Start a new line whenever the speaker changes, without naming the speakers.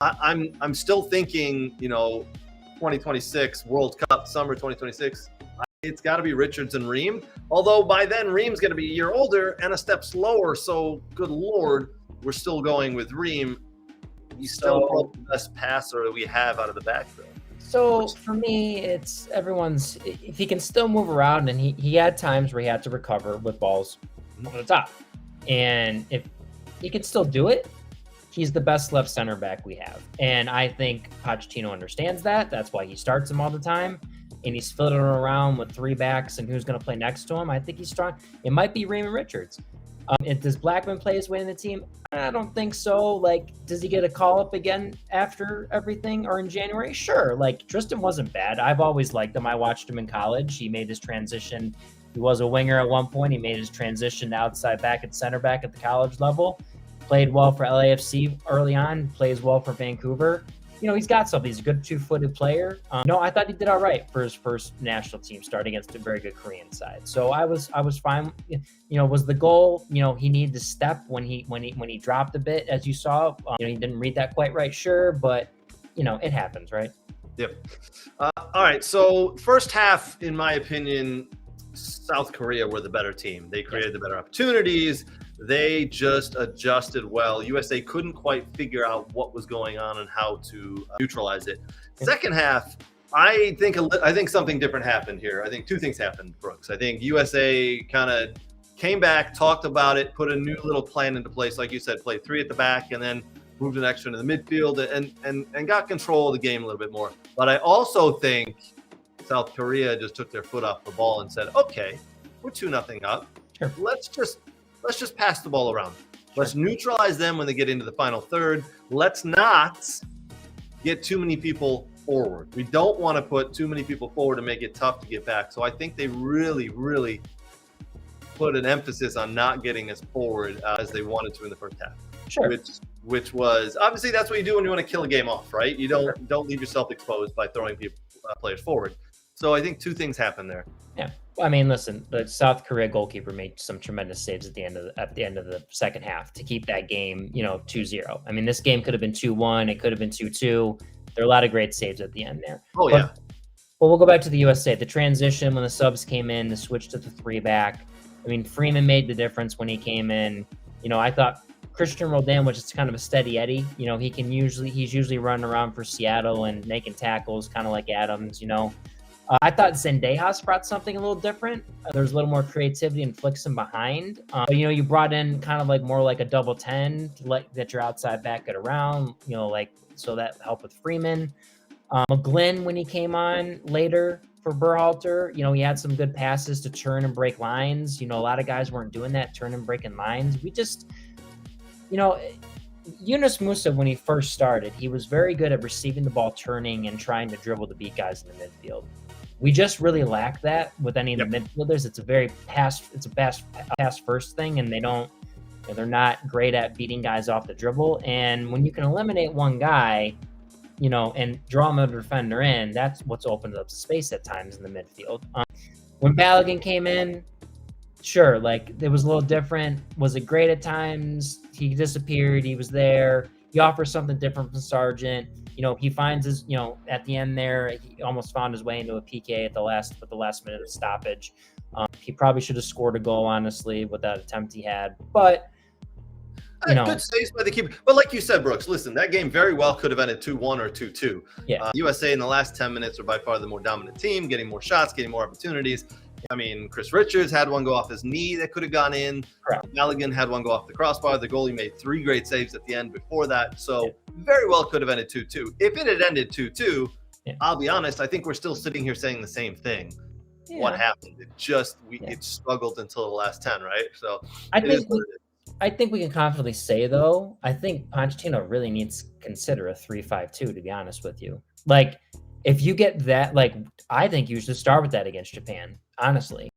I'm still thinking, 2026 World Cup, summer 2026. It's got to be Richards and Ream. Although by then Ream's going to be a year older and a step slower. So good Lord, we're still going with Ream. He's still probably the best passer that we have out of the backfield.
So for me, it's everyone's. If he can still move around, and he had times where he had to recover with balls on the top, and if he can still do it, he's the best left center back we have. And I think Pochettino understands that. That's why he starts him all the time. And he's filtering around with three backs and who's going to play next to him. I think he's strong. It might be Ream and Richards. Does Blackman play his way in the team? I don't think so. Like, does he get a call up again after everything or in January? Sure. Like, Tristan wasn't bad. I've always liked him. I watched him in college. He made his transition. He was a winger at one point. He made his transition to outside back and center back at the college level. Played well for LAFC early on. Plays well for Vancouver. He's got something. He's a good two-footed player. I thought he did all right for his first national team start against a very good Korean side. So I was fine. Was the goal? He needed to step when he dropped a bit, as you saw. He didn't read that quite right, sure, but it happens, right?
Yep. All right. So first half, in my opinion, South Korea were the better team. They created the better opportunities. They just adjusted well. USA couldn't quite figure out what was going on and how to neutralize it. Second half, I think something different happened here. I think two things happened, Brooks. I think USA kind of came back, talked about it, put a new little plan into place. Like you said, played three at the back and then moved an extra into the midfield and got control of the game a little bit more. But I also think South Korea just took their foot off the ball and said, okay, we're 2-0 up. Sure. Let's just pass the ball around. Let's neutralize them when they get into the final third. Let's not get too many people forward. We don't want to put too many people forward and make it tough to get back. So I think they really, really put an emphasis on not getting as forward as they wanted to in the first half.
Sure.
Which was obviously that's what you do when you want to kill a game off, right? You don't leave yourself exposed by throwing players forward. So I think two things happened there.
Yeah. I mean, listen, the South Korea goalkeeper made some tremendous saves at the end of the second half to keep that game, 2-0. I mean, this game could have been 2-1. It could have been 2-2. There are a lot of great saves at the end there.
But
we'll go back to the USA. The transition when the subs came in, the switch to the three back. I mean, Freeman made the difference when he came in. I thought Christian Roldan, which is kind of a steady Eddie. He's usually running around for Seattle and making tackles, kind of like Adams. I thought Zendejas brought something a little different. There's a little more creativity and flicks him behind. You brought in kind of more like a double 10 to let your outside back get around, so that helped with Freeman. McGlynn, when he came on later for Berhalter, he had some good passes to turn and break lines. A lot of guys weren't doing that, turn and breaking lines. We just, Yunus Musa, when he first started, he was very good at receiving the ball, turning, and trying to dribble to beat guys in the midfield. We just really lack that with any of the midfielders. It's a pass first thing, and they're not great at beating guys off the dribble. And when you can eliminate one guy, and draw another defender in, that's what's opened up space at times in the midfield. When Balogun came in, sure, it was a little different. Was it great at times? He disappeared. He was there. He offers something different from Sargent. He finds his, at the end there, he almost found his way into a PK at the last minute of stoppage. He probably should have scored a goal, honestly, with that attempt he had. But,
good saves by the keeper. But like you said, Brooks, listen, that game very well could have ended 2-1 or 2-2.
Yeah.
USA in the last 10 minutes are by far the more dominant team, getting more shots, getting more opportunities. I mean, Chris Richards had one go off his knee that could have gone in. Balogun had one go off the crossbar. The goalie made 3 great saves at the end before that. So very well could have ended 2-2. If it had ended 2-2, I'll be honest, I think we're still sitting here saying the same thing. Yeah. What happened? It struggled until the last 10, right? So
I think we can confidently say, though, I think Pochettino really needs to consider a 3-5-2, to be honest with you. If you get that, I think you should start with that against Japan, honestly.